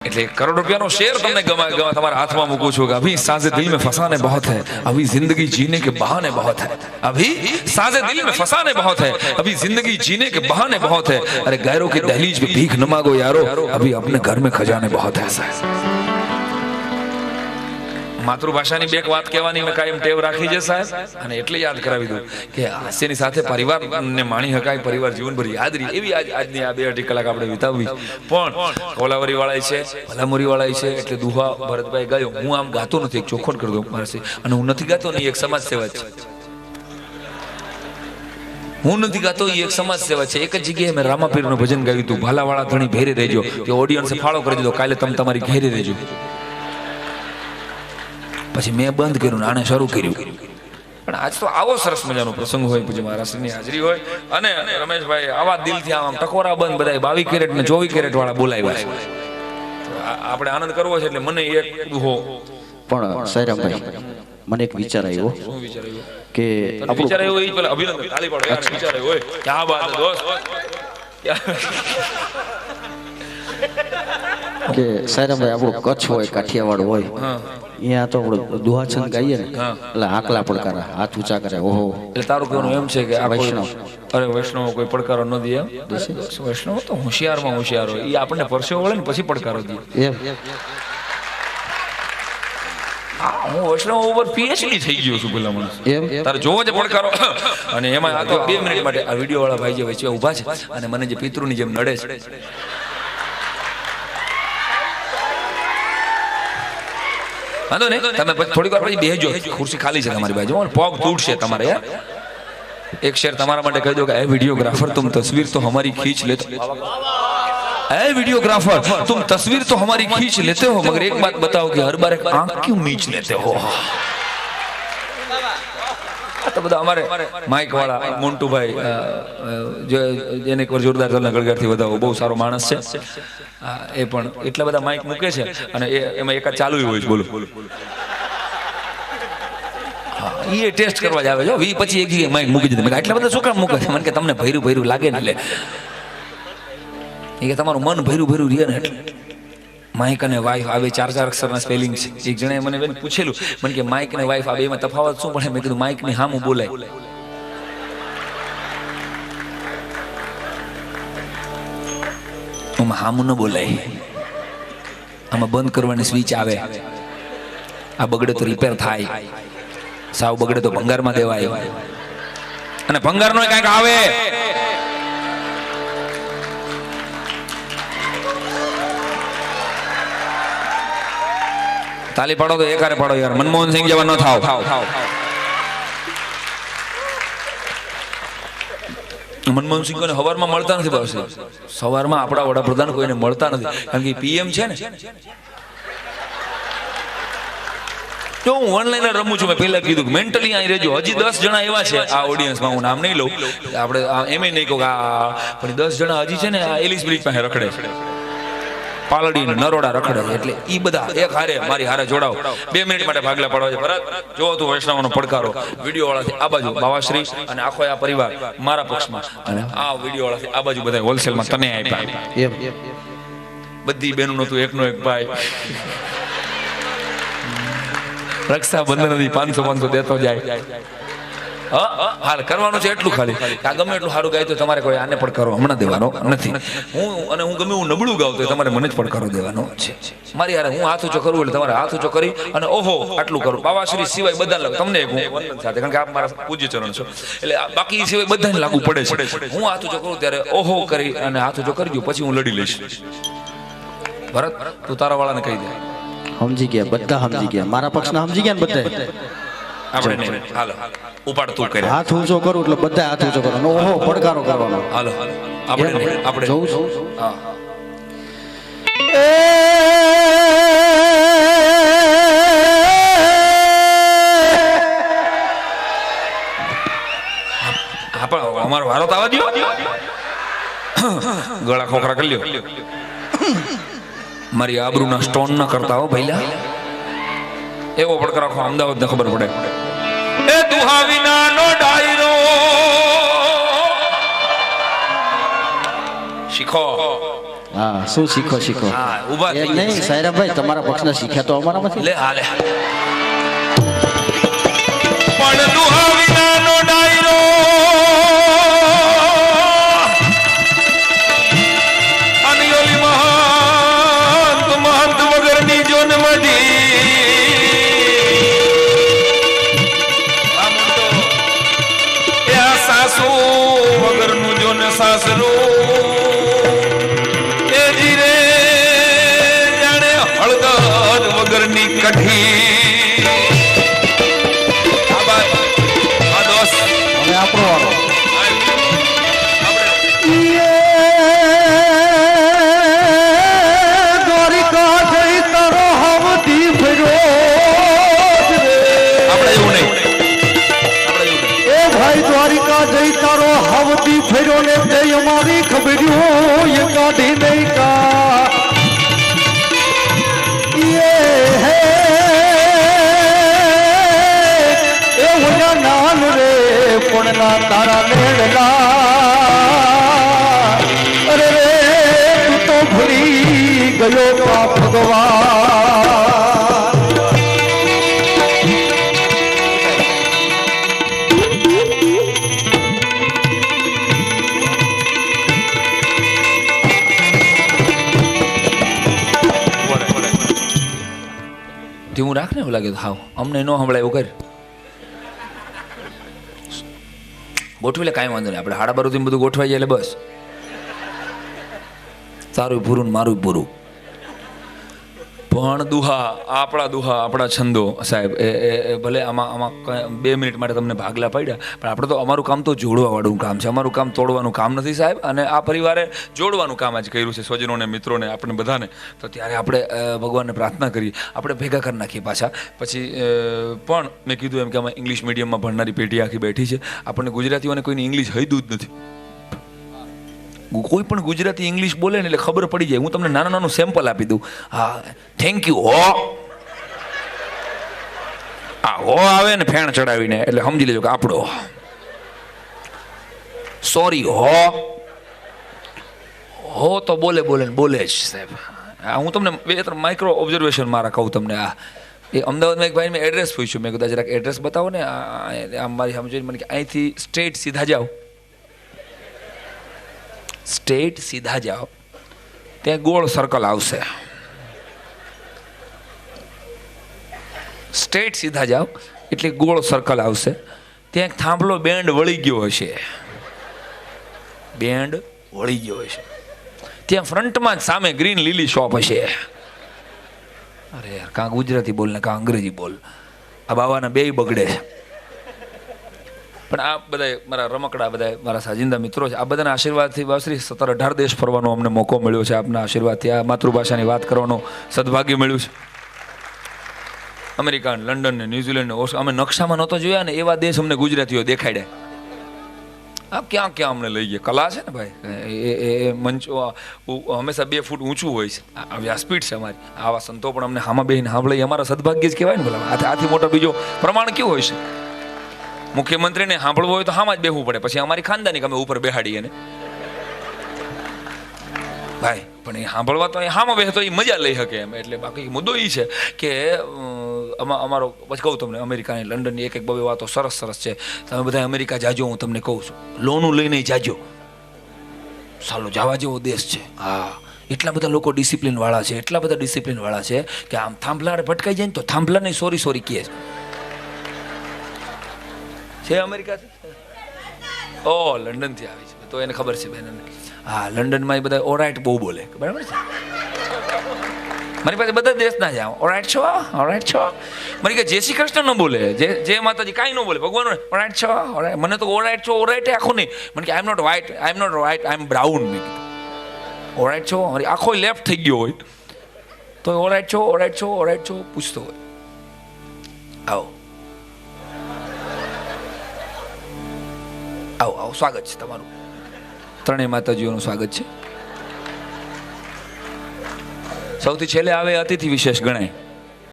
એટલે करोड़ रुपया नो शेर तुमने गमा तुम्हारे हाथ में मुकू छूगा। अभी सांसें दिल में फंसाने बहुत है, अभी जिंदगी जीने के बहाने बहुत है। अभी सांसें दिल में फंसाने बहुत है, अभी जिंदगी जीने के बहाने बहुत है। अरे गैरों की दहलीज पे भीख न मांगो यारो, अभी अपने घर में खजाने बहुत है। मातृभाषाની બે વાત કહેવાની મેં કાયમ ટેવ રાખી છે સાહેબ, અને એટલે યાદ કરાવી દઉં કે હાસ્યની સાથે પરિવારને માણી શકાય, પરિવાર જીવનભર યાદ રહે એવી આજની આ 2-2.5 કલાક આપણે વિતાવવી। પણ કોલાવરી વાળા છે, ભલામુરી વાળા છે, એટલે દુહા ભરતભાઈ ગાયો। હું આમ ગાતો નથી, એક ચોખવટ કરી દઉં મારે, અને હું નથી ગાતો ને, એક સમાજ સેવા છે। હું નથી ગાતો, એ એક સમાજ સેવા છે। એક જ જગ્યાએ મેં રામાપીરનું ભજન ગાયું હતું, ભાલાવાળા ધણી ભેરે રહેજો, કે ઓડિયન્સે ફાળો કરી દીધો, કાલે તમે તમારી ઘેરે રહેજો। પછી મેં બંધ કર્યું, આને શરૂ કર્યું। પણ આજ તો આવો સરસ મજાનો પ્રસંગ હોય, પૂજ્ય મહારાજની હાજરી હોય, અને રમેશભાઈ આવા દિલથી આમ ટકોરા બંધ બધા 22 કેરેટ ને 24 કેરેટ વાળા બોલાવ્યા છે। આપણે આનંદ કરવો છે, એટલે મને એક દુહો પણ સાયરામભાઈ મને એક વિચાર આવ્યો કે વિચાર આવ્યો એ પેલા અભિનંદન તાળી પાડો યાર। વિચાર આવ્યો હોય, ક્યાં વાત છે દોસ્ત, કે સાયરામભાઈ આપણો કચ્છ હોય, કાઠિયાવાડ હોય, અહીંયા તો આપણે દુહાછંદ ગાઈએ ને, એટલે આકલા પડકારા, હાથ ઊંચા કરે, ઓહો। એટલે તારું કહેવાનું એમ છે કે આ વૈષ્ણવ, અરે વૈષ્ણવ કોઈ પડકારો ન દે, વૈષ્ણવ તો હોશિયારમાં હોશિયાર હોય, એ આપણને પરસેવો વળે ને પછી પડકારો દે એમ। હું વૈષ્ણવ ઉપર પીએચડી થઈ ગયો છું પેલા માણસ એમ તારે જોવો છે પડકારો। અને એમાં આ તો 2 મિનિટ માટે આ વિડીયો વાળા ભાઈ જે વચ્ચે ઊભા છે, અને મને જે પિતૃની જેમ નડે છે, વાંધો નહીં, તમે થોડીક વાર પછી બેસજો, ખુરશી ખાલી છે તમારી બાજુ, પગ તૂટશે તમારે યાર। એક શેર તમારા માટે કહી દો કે એ वीडियोग्राफर तुम तस्वीर तो हमारी खींच लेते हो, ए वीडियोग्राफर तुम तस्वीर तो हमारी खींच लेते हो, मगर एक बात बताओ कि हर बार एक आंख क्यों मीच लेते हो। तो બધા અમારે માઇક વાળા મોન્ટુભાઈ જેને એકવાર જોરદાર ચાલના ગળગારથી વધાવો, બહુ સારો માણસ છે એ, પણ એટલા બધા માઇક મૂકે છે, અને એમાં એકાદ ચાલુ હોય છે, બોલો એ ટેસ્ટ કરવા જ આવે છે। પછી એક જગ્યાએ માઇક મૂકી દીધું, એટલા બધા શું કામ મૂકે છે? મને કે તમને ભૈરું ભૈરું લાગે ને, એટલે એ કે તમારું મન ભૈરું ભૈરું રહે ને, એટલે માઇક અને વાઇફ આ 4 અક્ષરના સ્પેલિંગ છે। એક જણાએ મને પૂછેલું, મને કે માઇક અને વાઇફ આ બેમાં તફાવત શું પડે? મેં કીધું માઇક ની હામું બોલાય, આમાં હામું ન બોલાય, આમાં બંધ કરવાની સ્વિચ આવે, આ બગડે તો રિપેર થાય, સાવ બગડે તો ભંગારમાં દેવાય, અને ભંગારનો કંઈક આવે। તાલી પાડો તો એકારે પાડો યાર, મનમોહન સિંહ જેવા ન થાવ। મનમોહન સિંહ કોઈને સવારમાં મળતા નથી, બસ સવારમાં આપણા વડાપ્રધાન કોઈને મળતા નથી, કારણ કે પીએમ છે ને। જો હું ઓનલાઈન રમું છું, મેં પહેલા કીધું કે મેન્ટલી અહીં રહેજો। હજી 10 જણા એવા છે આ ઓડિયન્સમાં, હું નામ નહીં લઉં, આપણે એમ નહીં કહું કે પણ 10 જણા હજી છે ને આ એલિસ બ્રિજ પાસે રખડે છે, પાલડી ને નરોડા રખડે છે, એટલે ઈ બધા એક હારે મારી હારે જોડાવ। 2 મિનિટ માટે ભાગલા પાડવા છે। ભરત જો તું વૈષ્ણવનો પડકારો, વિડીયો વાળાથી આ બાજુ બાવાશ્રી અને આખો આ પરિવાર મારા પક્ષમાં, અને આ વિડીયો વાળાથી આ બાજુ બધા હોલસેલમાં તને આપ્યા એમ। બધી બહેનોનો તું એકનો એક ભાઈ, રક્ષાબંધન નથી 500 દેતો જાય। હાલ કરવાનું છે એટલું ખાલી, આ ગમે એટલું સારું ગાય તો તમારે કોઈ આને પડકારો હમણાં દેવાનો નથી। હું ગમે હું નબળું ગાવ તો તમારે મને જ પડકારો દેવાનો છે મારી યાર। હું હાથ ઊંચો કરું એટલે તમારે હાથ ઊંચો કરી અને ઓહો આટલું કરું, બાવાશ્રી સિવાય બધા લાગુ તમને એક હું વંદન સાથે, કારણ કે આપ મારા પૂજ્ય ચરણ છો, એટલે બાકી સિવાય બધાને લાગુ પડે છે। હું હાથ ઊંચો કરું ત્યારે ઓહો કરી અને હાથ ઊંચો કરજો, પછી હું લડી લઈશ। ભરત તું તારા વાળાને કહી દે। સમજી ગયા, બધા સમજી ગયા, મારા પક્ષના સમજી ગયા ને બધા। આપણે હાલો ઉપાડ તું કરે, હાથ ઊંચો કરું એટલે બધા હાથ ઊંચો કરો, ઓહો પડકારો કરવાનો। હાલો આપણે જોઉં છું, હા પણ અમારો વારો તો આવવા દો, ગળા ખોખરા કરી લ્યો, મારી આબરૂના સ્ટોન ન કરતા હો ભઈલા। એવો પડકાર આખો અમદાવાદ ને ખબર પડે, એ દુહા વિનાનો ડાયરો શીખો। હા શું શીખો હા ઊભા એક થઈ નહીં ગયા. સાયરાભાઈ તમારા પક્ષના શીખ્યા તો અમારામાંથી લે હાલે પણ દુહા વિનાનો ડાયરો અને ઓલી મહંત વગરની જોન મઢી એ આ સાસુ વગરનું જોન સાસરું એ જીરે જાણે હળદર વગરની કઠી હવે આપણો વારો દ્વારિકા જઈ તારો હવથી ફર્યો એ ભાઈ દ્વારિકા જઈ તારો હવથી ફર્યો ને તે અમારી ખબર્યું એ કાઢી નહીં કા એ ઓલા નાન રે પુણના તારા મેળલા અરે રે તું તો ભૂલી ગયો કા ભગવાન ધીમું રાખ ને એવું લાગે તો હાવ અમને ન સંભળાય એવું કર ગોઠવી લે કાંઈ વાંધો નહીં આપણે હાડા બારું બધું ગોઠવાઈ જાય એટલે બસ તારું પૂરું ને મારું પૂરું પણ દુહા આપણા છંદો સાહેબ એ ભલે આમાં 2 મિનિટ માટે તમને ભાગલા પાડ્યા પણ આપણે તો અમારું કામ તો જોડવાવાળું કામ છે અમારું કામ તોડવાનું કામ નથી સાહેબ અને આ પરિવારે જોડવાનું કામ આજ કર્યું છે સ્વજનોને મિત્રોને આપણે બધાને તો ત્યારે આપણે ભગવાનને પ્રાર્થના કરીએ આપણે ભેગા કરી નાખીએ પાછા પછી પણ મેં કીધું એમ કે અમે ઇંગ્લિશ મીડિયમમાં ભણનારી પેઢી આખી બેઠી છે આપણને ગુજરાતીઓને કોઈને ઇંગ્લિશ હૈદું જ નથી કોઈ પણ ગુજરાતી ઇંગ્લિશ બોલે ને એટલે ખબર પડી જાય હું તમને નાનું સેમ્પલ આપી દઉં હા થેન્ક યુ હો આ હો આવે ને ફેણ ચડાવીને એટલે સમજી લેજો કે આપણો સોરી હો તો બોલે જ સાહેબ હું તમને 2-3 માઇક્રો ઓબ્ઝર્વેશન મારા કહું તમને એ અમદાવાદમાં એક ભાઈ મેં એડ્રેસ પૂછ્યું મેં કીધું જરાક એડ્રેસ બતાવો ને આમ મારી સમજીને મને કે અહીંથી સ્ટ્રેટ સીધા જાઓ ત્યાં ગોળ સર્કલ આવશે સ્ટ્રેટ સીધા જાઓ એટલે ગોળ સર્કલ આવશે ત્યાં એક થાંભલો બેન્ડ વળી ગયો હશે ત્યાં ફ્રન્ટમાં જ સામે ગ્રીન લીલી શોપ હશે અરે યાર કાં ગુજરાતી બોલ ને કાં અંગ્રેજી બોલ આ બાવાના બેય બગડે પણ આ બધા મારા રમકડા બધા મારા સાજિંદા મિત્રો છે આ બધાના આશીર્વાદથી વાસરી 17-18 દેશ ફરવાનો અમને મોકો મળ્યો છે આપના આશીર્વાદથી આ માતૃભાષાની વાત કરવાનું સદભાગ્ય મળ્યું છે અમેરિકા લંડન ને ન્યુઝીલેન્ડ ને અમે નકશામાં નહોતો જોયા ને એવા દેશ અમને ગુજરાતીઓ દેખાડ્યા આ ક્યાં અમને લઈ ગયા કલા છે ને ભાઈ એ મંચો હંમેશા 2 ફૂટ ઊંચું હોય છે આ વ્યાસપીઠ છે અમારી આવા સંતો પણ અમને હામાં બેહીને સાંભળે અમારા સદભાગ્ય જ કહેવાય ને ભલા આથી મોટો બીજો પ્રમાણ કેવું હોય છે મુખ્યમંત્રીને સાંભળવું હોય તો હામાં જ બેહવું પડે પછી અમારી ખાનદાની અમે ઉપર બેહાડીએ ને ભાઈ પણ એ સાંભળવા તો એ હામાં બેસે તો એ મજા લઈ શકે એમ એટલે બાકી મુદ્દો એ છે કે અમારો પછી કહું તમને અમેરિકાની લંડનની એક બબે વાતો સરસ છે તમે બધા અમેરિકા જાજો હું તમને કહું છું લોનું લઈને જાજો સાલો જવા જેવો દેશ છે હા એટલા બધા લોકો ડિસિપ્લિન વાળા છે કે આમ થાંભલા ભટકાઈ જાય ને તો થાંભલાને સોરી કહે છે અમેરિકાથી લંડનથી આવી છે તો એને ખબર છે બેન હા લંડનમાં એ બધા ઓરાઇટ બહુ બોલે બરાબર છે મારી પાસે બધા દેશના છે ઓરાઇટ છો મારી કે જય શ્રી કૃષ્ણ ન બોલે જે માતાજી કાંઈ ન બોલે ભગવાન ઓરાઇટ છો મને તો ઓરાઇટ આખું નહીં મને કે I am not white I am brown મેં કીધું ઓરાઇટ છો મારી આખો લેફ્ટ થઈ ગયો હોય તો ઓરાઇટ છો પૂછતો હોય આવો સ્વાગત છે તમારું ત્રણેય માતાજીઓનું સ્વાગત છે સૌથી છેલ્લે આવે અતિથિ વિશેષ ગણાય